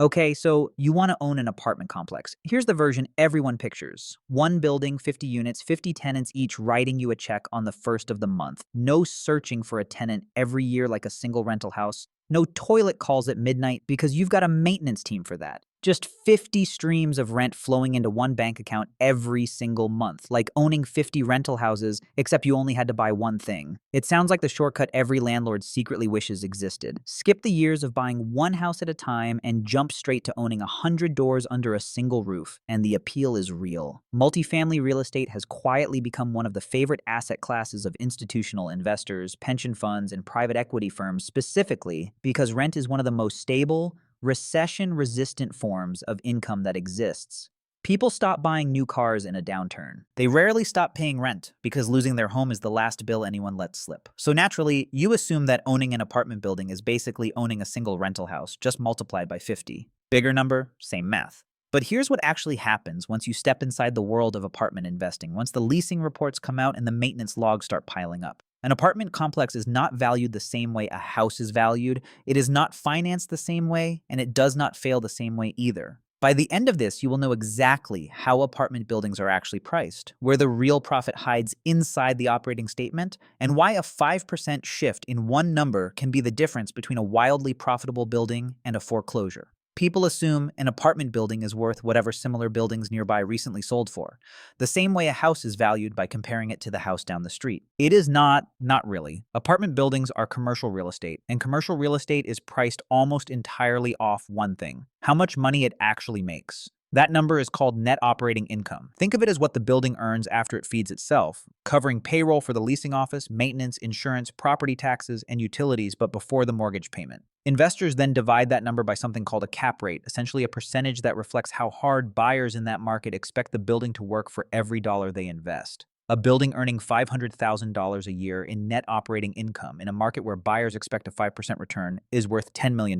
Okay, so you want to own an apartment complex. Here's the version everyone pictures. One building, 50 units, 50 tenants each writing you a check on the first of the month. No searching for a tenant every year like a single rental house. No toilet calls at midnight because you've got a maintenance team for that. Just 50 streams of rent flowing into one bank account every single month, like owning 50 rental houses, except you only had to buy one thing. It sounds like the shortcut every landlord secretly wishes existed. Skip the years of buying one house at a time and jump straight to owning 100 doors under a single roof, and the appeal is real. Multifamily real estate has quietly become one of the favorite asset classes of institutional investors, pension funds, and private equity firms, specifically because rent is one of the most stable, recession-resistant forms of income that exists. People stop buying new cars in a downturn. They rarely stop paying rent because losing their home is the last bill anyone lets slip. So naturally, you assume that owning an apartment building is basically owning a single rental house, just multiplied by 50. Bigger number, same math. But here's what actually happens once you step inside the world of apartment investing, once the leasing reports come out and the maintenance logs start piling up. An apartment complex is not valued the same way a house is valued, it is not financed the same way, and it does not fail the same way either. By the end of this, you will know exactly how apartment buildings are actually priced, where the real profit hides inside the operating statement, and why a 5% shift in one number can be the difference between a wildly profitable building and a foreclosure. People assume an apartment building is worth whatever similar buildings nearby recently sold for, the same way a house is valued by comparing it to the house down the street. It is not really. Apartment buildings are commercial real estate, and commercial real estate is priced almost entirely off one thing: how much money it actually makes. That number is called net operating income. Think of it as what the building earns after it feeds itself, covering payroll for the leasing office, maintenance, insurance, property taxes, and utilities, but before the mortgage payment. Investors then divide that number by something called a cap rate, essentially a percentage that reflects how hard buyers in that market expect the building to work for every dollar they invest. A building earning $500,000 a year in net operating income in a market where buyers expect a 5% return is worth $10 million.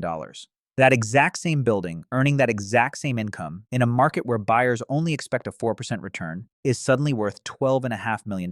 That exact same building, earning that exact same income, in a market where buyers only expect a 4% return, is suddenly worth $12.5 million.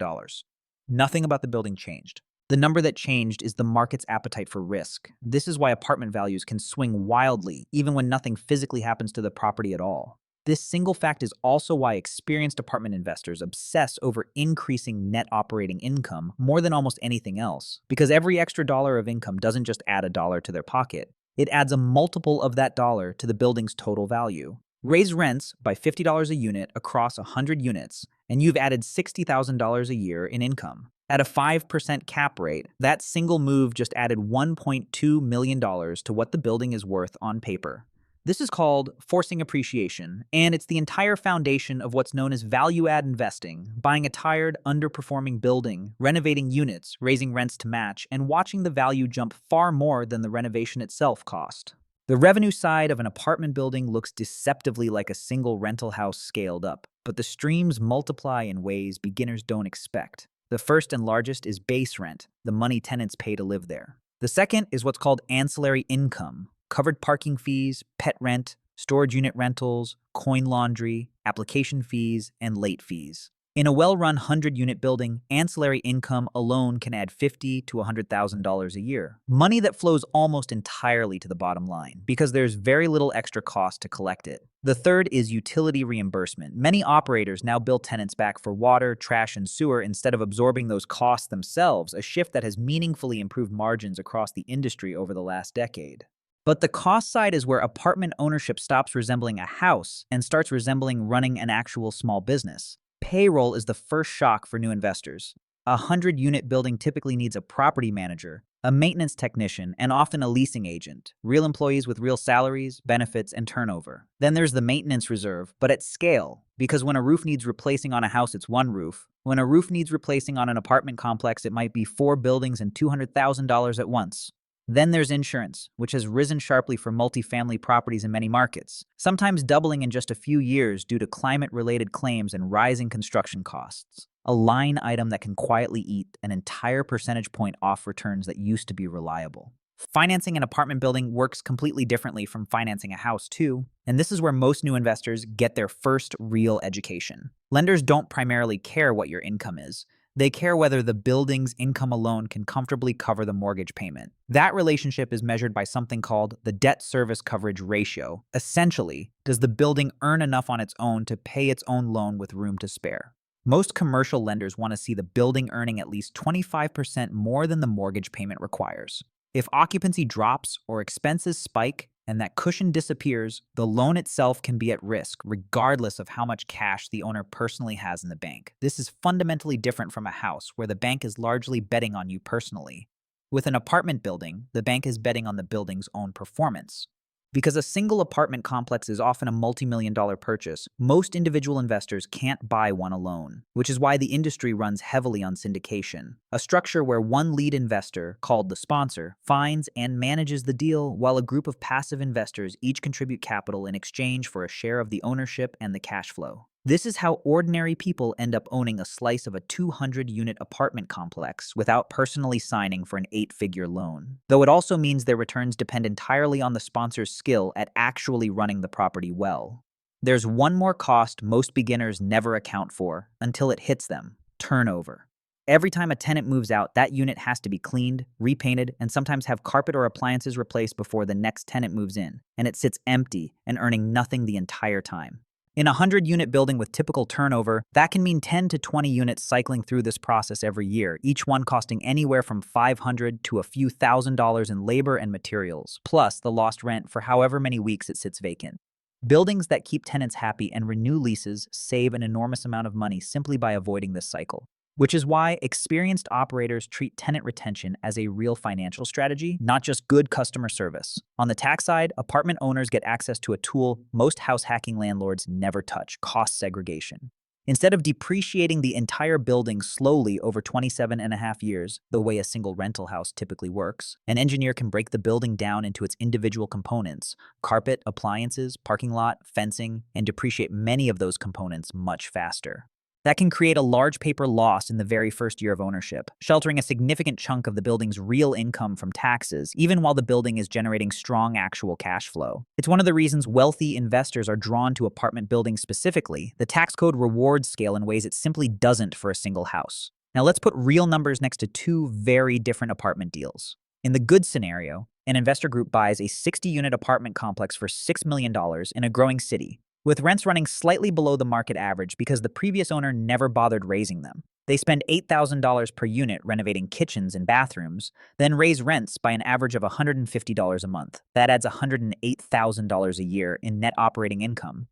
Nothing about the building changed. The number that changed is the market's appetite for risk. This is why apartment values can swing wildly, even when nothing physically happens to the property at all. This single fact is also why experienced apartment investors obsess over increasing net operating income more than almost anything else, because every extra dollar of income doesn't just add a dollar to their pocket. It adds a multiple of that dollar to the building's total value. Raise rents by $50 a unit across 100 units, and you've added $60,000 a year in income. At a 5% cap rate, that single move just added $1.2 million to what the building is worth on paper. This is called forcing appreciation, and it's the entire foundation of what's known as value-add investing: buying a tired, underperforming building, renovating units, raising rents to match, and watching the value jump far more than the renovation itself cost. The revenue side of an apartment building looks deceptively like a single rental house scaled up, but the streams multiply in ways beginners don't expect. The first and largest is base rent, the money tenants pay to live there. The second is what's called ancillary income: covered parking fees, pet rent, storage unit rentals, coin laundry, application fees, and late fees. In a well-run 100-unit building, ancillary income alone can add $50,000 to $100,000 a year. Money that flows almost entirely to the bottom line, because there's very little extra cost to collect it. The third is utility reimbursement. Many operators now bill tenants back for water, trash, and sewer instead of absorbing those costs themselves, a shift that has meaningfully improved margins across the industry over the last decade. But the cost side is where apartment ownership stops resembling a house and starts resembling running an actual small business. Payroll is the first shock for new investors. A 100-unit building typically needs a property manager, a maintenance technician, and often a leasing agent, real employees with real salaries, benefits, and turnover. Then there's the maintenance reserve, but at scale, because when a roof needs replacing on a house, it's one roof. When a roof needs replacing on an apartment complex, it might be 4 buildings and $200,000 at once. Then there's insurance, which has risen sharply for multifamily properties in many markets, sometimes doubling in just a few years due to climate-related claims and rising construction costs. A line item that can quietly eat an entire percentage point off returns that used to be reliable. Financing an apartment building works completely differently from financing a house too, and this is where most new investors get their first real education. Lenders don't primarily care what your income is. They care whether the building's income alone can comfortably cover the mortgage payment. That relationship is measured by something called the debt service coverage ratio. Essentially, does the building earn enough on its own to pay its own loan with room to spare? Most commercial lenders want to see the building earning at least 25% more than the mortgage payment requires. If occupancy drops or expenses spike and that cushion disappears, the loan itself can be at risk, regardless of how much cash the owner personally has in the bank. This is fundamentally different from a house, where the bank is largely betting on you personally. With an apartment building, the bank is betting on the building's own performance. Because a single apartment complex is often a multi-million-dollar purchase, most individual investors can't buy one alone, which is why the industry runs heavily on syndication, a structure where one lead investor, called the sponsor, finds and manages the deal, while a group of passive investors each contribute capital in exchange for a share of the ownership and the cash flow. This is how ordinary people end up owning a slice of a 200-unit apartment complex without personally signing for an 8-figure loan. Though it also means their returns depend entirely on the sponsor's skill at actually running the property well. There's one more cost most beginners never account for until it hits them: turnover. Every time a tenant moves out, that unit has to be cleaned, repainted, and sometimes have carpet or appliances replaced before the next tenant moves in, and it sits empty and earning nothing the entire time. In a 100-unit building with typical turnover, that can mean 10 to 20 units cycling through this process every year, each one costing anywhere from $500 to a few $1,000s in labor and materials, plus the lost rent for however many weeks it sits vacant. Buildings that keep tenants happy and renew leases save an enormous amount of money simply by avoiding this cycle. Which is why experienced operators treat tenant retention as a real financial strategy, not just good customer service. On the tax side, apartment owners get access to a tool most house hacking landlords never touch: cost segregation. Instead of depreciating the entire building slowly over 27.5 years, the way a single rental house typically works, an engineer can break the building down into its individual components: carpet, appliances, parking lot, fencing, and depreciate many of those components much faster. That can create a large paper loss in the very first year of ownership, sheltering a significant chunk of the building's real income from taxes, even while the building is generating strong actual cash flow. It's one of the reasons wealthy investors are drawn to apartment buildings specifically. The tax code rewards scale in ways it simply doesn't for a single house. Now let's put real numbers next to two very different apartment deals. In the good scenario, an investor group buys a 60-unit apartment complex for $6 million in a growing city, with rents running slightly below the market average because the previous owner never bothered raising them. They spend $8,000 per unit renovating kitchens and bathrooms, then raise rents by an average of $150 a month. That adds $108,000 a year in net operating income.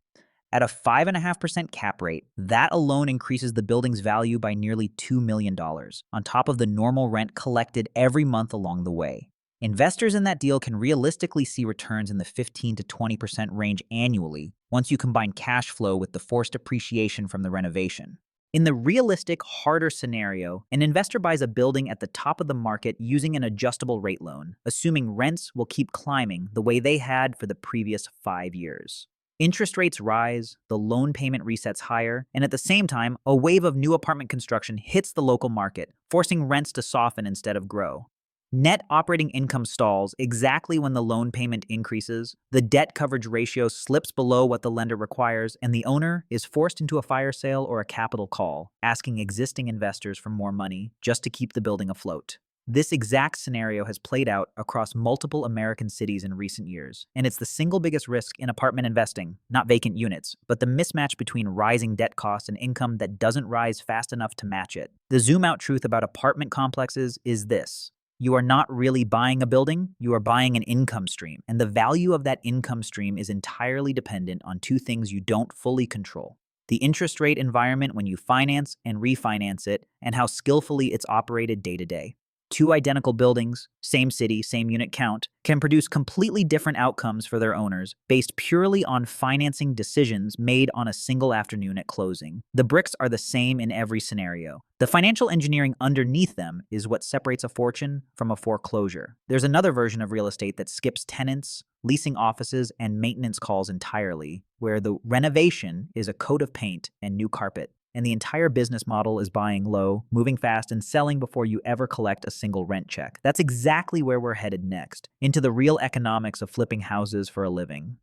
At a 5.5% cap rate, that alone increases the building's value by nearly $2 million, on top of the normal rent collected every month along the way. Investors in that deal can realistically see returns in the 15 to 20% range annually once you combine cash flow with the forced appreciation from the renovation. In the realistic, harder scenario, an investor buys a building at the top of the market using an adjustable rate loan, assuming rents will keep climbing the way they had for the previous 5 years. Interest rates rise, the loan payment resets higher, and at the same time, a wave of new apartment construction hits the local market, forcing rents to soften instead of grow. Net operating income stalls exactly when the loan payment increases, the debt coverage ratio slips below what the lender requires, and the owner is forced into a fire sale or a capital call, asking existing investors for more money just to keep the building afloat. This exact scenario has played out across multiple American cities in recent years, and it's the single biggest risk in apartment investing, not vacant units, but the mismatch between rising debt costs and income that doesn't rise fast enough to match it. The zoom-out truth about apartment complexes is this: you are not really buying a building, you are buying an income stream, and the value of that income stream is entirely dependent on two things you don't fully control: the interest rate environment when you finance and refinance it, and how skillfully it's operated day to day. Two identical buildings, same city, same unit count, can produce completely different outcomes for their owners based purely on financing decisions made on a single afternoon at closing. The bricks are the same in every scenario. The financial engineering underneath them is what separates a fortune from a foreclosure. There's another version of real estate that skips tenants, leasing offices, and maintenance calls entirely, where the renovation is a coat of paint and new carpet, and the entire business model is buying low, moving fast, and selling before you ever collect a single rent check. That's exactly where we're headed next, into the real economics of flipping houses for a living.